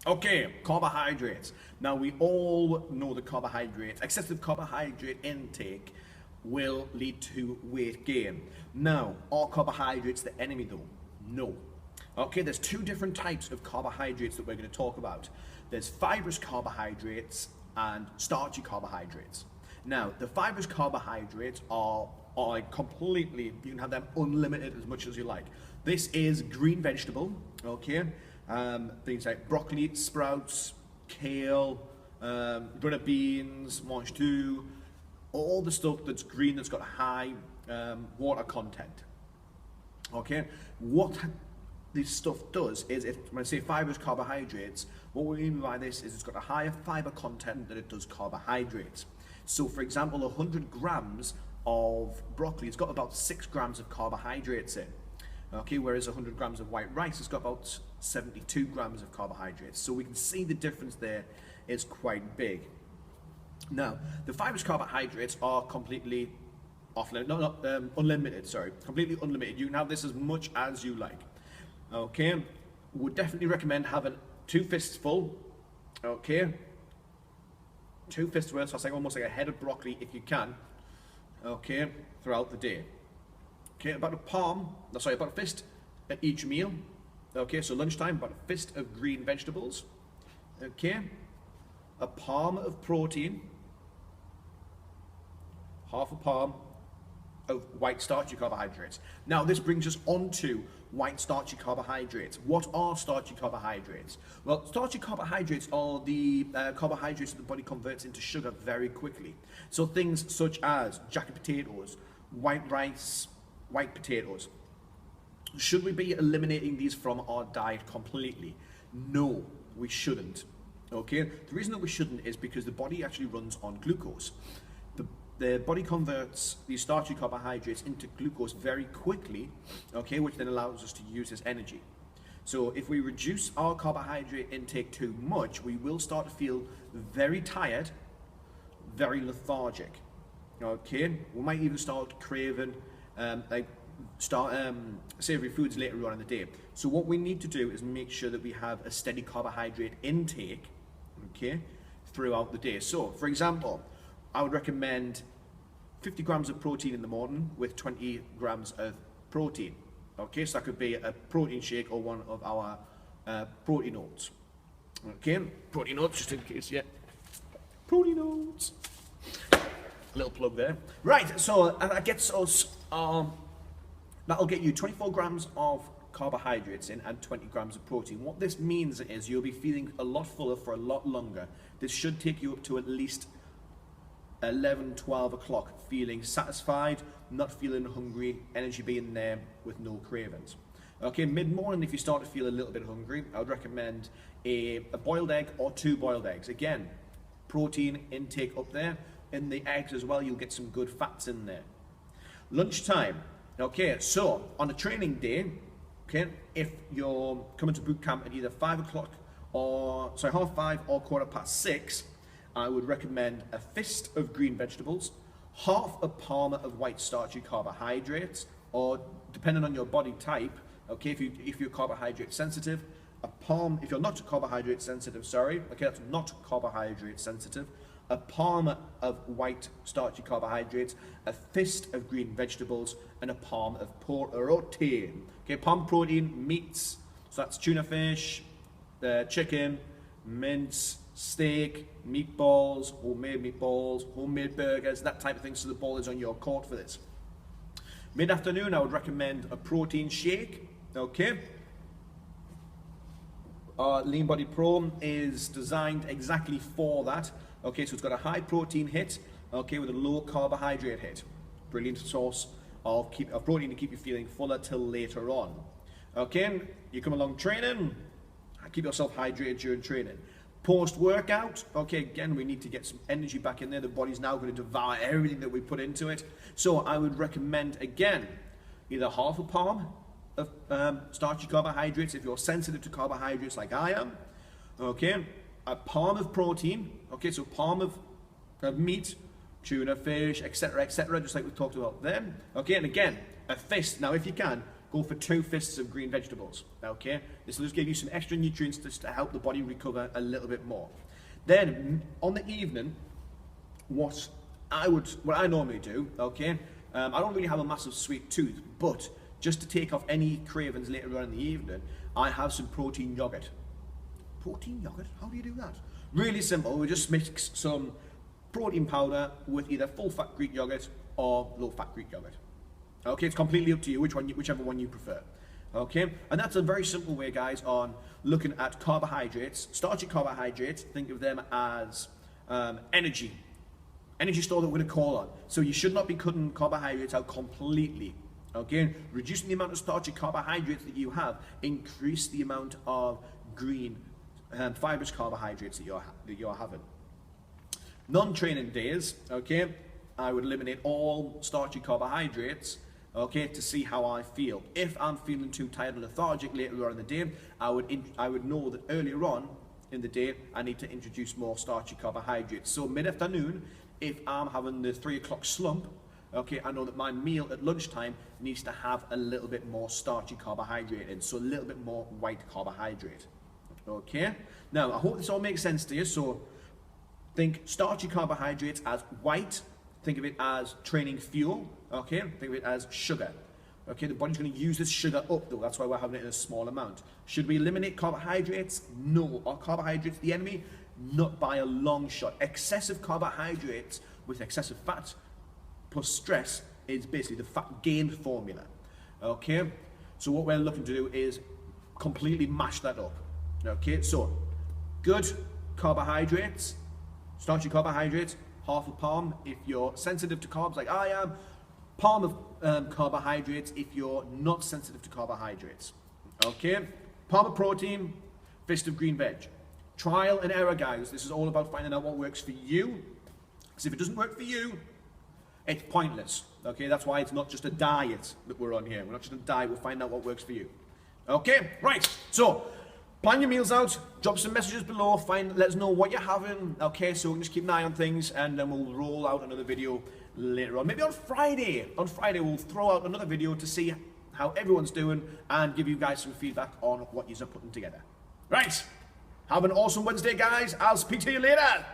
Okay, carbohydrates. Now we all know the carbohydrates. Excessive carbohydrate intake will lead to weight gain. Now, are carbohydrates the enemy though? No. Okay, there's two different types of carbohydrates that we're going to talk about. There's fibrous carbohydrates and starchy carbohydrates. Now, the fibrous carbohydrates are like completely, you can have them unlimited as much as you like. This is green vegetable, okay? Things like broccoli, sprouts, kale, butter beans, mange tout, all the stuff that's green that's got a high water content. Okay, what this stuff does is, when I say fibrous carbohydrates, what we mean by this is it's got a higher fiber content than it does carbohydrates. So for example, 100 grams of broccoli, it's got about 6 grams of carbohydrates in. Okay, whereas 100 grams of white rice has got about 72 grams of carbohydrates. So we can see the difference there is quite big. Now, the fibrous carbohydrates are completely unlimited, sorry, completely unlimited. You can have this as much as you like. Okay, would definitely recommend having 2 fists full. Okay, 2 fists worth, so it's like almost like a head of broccoli if you can. Okay, throughout the day. Okay, about a fist at each meal. Okay, so lunchtime, about a fist of green vegetables. Okay, a palm of protein, half a palm of white starchy carbohydrates. Now this brings us on to white starchy carbohydrates. What are starchy carbohydrates? Well, starchy carbohydrates are the carbohydrates that the body converts into sugar very quickly. So things such as jacket potatoes, white rice, white potatoes. Should we be eliminating these from our diet completely? No, we shouldn't. Okay, the reason that we shouldn't is because the body actually runs on glucose. The body converts these starchy carbohydrates into glucose very quickly, okay, which then allows us to use as energy. So if we reduce our carbohydrate intake too much, we will start to feel very tired, very lethargic. Okay, we might even start craving savory foods later on in the day. So what we need to do is make sure that we have a steady carbohydrate intake, okay, throughout the day. So, for example, I would recommend 50 grams of protein in the morning with 20 grams of protein. Okay, so that could be a protein shake or one of our protein oats. Okay, protein oats, just in case, yeah. Protein oats. A little plug there. Right, so that gets us, that'll get you 24 grams of carbohydrates in and 20 grams of protein. What this means is you'll be feeling a lot fuller for a lot longer. This should take you up to at least 11, 12 o'clock, feeling satisfied, not feeling hungry, energy being there with no cravings. Okay, mid-morning, if you start to feel a little bit hungry, I would recommend a boiled egg or 2 boiled eggs. Again, protein intake up there. In the eggs as well, you'll get some good fats in there. Lunchtime. Okay, so on a training day, okay, if you're coming to boot camp at either 5 o'clock or, sorry, 5:30 or 6:15, I would recommend a fist of green vegetables, half a palm of white starchy carbohydrates, or depending on your body type, okay, if you're carbohydrate sensitive, a palm, if you're not carbohydrate sensitive, sorry, okay, that's not carbohydrate sensitive, a palm of white starchy carbohydrates, a fist of green vegetables, and a palm of protein. Okay, palm protein, meats, so that's tuna fish, chicken, mince, steak, meatballs, homemade burgers, that type of thing, so the ball is on your court for this. Mid-afternoon, I would recommend a protein shake, okay. Lean Body Pro is designed exactly for that. Okay, so it's got a high protein hit, okay, with a low carbohydrate hit. Brilliant source of protein to keep you feeling fuller till later on. Okay, you come along training, keep yourself hydrated during training. Post-workout, okay, again, we need to get some energy back in there. The body's now going to devour everything that we put into it. So I would recommend, again, either half a palm of starchy carbohydrates if you're sensitive to carbohydrates like I am, okay, a palm of protein, okay, so palm of meat, tuna, fish, etc., just like we talked about then, okay, and again, a fist. Now, if you can, go for 2 fists of green vegetables. Okay, this will just give you some extra nutrients just to help the body recover a little bit more. Then on the evening, what I normally do, okay, I don't really have a massive sweet tooth, but just to take off any cravings later on in the evening, I have some protein yogurt. Protein yogurt? How do you do that? Really simple. We just mix some protein powder with either full-fat Greek yogurt or low-fat Greek yogurt. Okay, it's completely up to you whichever one you prefer. Okay, and that's a very simple way, guys, on looking at carbohydrates, starchy carbohydrates. Think of them as energy store that we're going to call on. So you should not be cutting carbohydrates out completely. Okay, reducing the amount of starchy carbohydrates that you have, increase the amount of green fibrous carbohydrates that you're having. Non-training days, okay, I would eliminate all starchy carbohydrates, okay, to see how I feel. If I'm feeling too tired and lethargic later on in the day, I would know that earlier on in the day I need to introduce more starchy carbohydrates. So mid-afternoon, if I'm having the 3 o'clock slump, okay, I know that my meal at lunchtime needs to have a little bit more starchy carbohydrate in, so a little bit more white carbohydrate. Okay, now I hope this all makes sense to you. So think starchy carbohydrates as white, think of it as training fuel, okay, think of it as sugar. Okay, the body's going to use this sugar up though, that's why we're having it in a small amount. Should we eliminate carbohydrates? No. Are carbohydrates the enemy? Not by a long shot. Excessive carbohydrates with excessive fat plus stress is basically the fat gain formula. Okay, so what we're looking to do is completely mash that up. Okay, so good carbohydrates, starchy carbohydrates, half a palm if you're sensitive to carbs like I am, palm of carbohydrates if you're not sensitive to carbohydrates. Okay, palm of protein, fist of green veg. Trial and error, guys. This is all about finding out what works for you. Because if it doesn't work for you, it's pointless. Okay, that's why it's not just a diet that we're on here. We're not just a diet, we'll find out what works for you. Okay, right, so plan your meals out, drop some messages below, let us know what you're having, okay, so we can just keep an eye on things, and then we'll roll out another video later on. Maybe on Friday. On Friday we'll throw out another video to see how everyone's doing and give you guys some feedback on what you're putting together. Right, have an awesome Wednesday, guys. I'll speak to you later.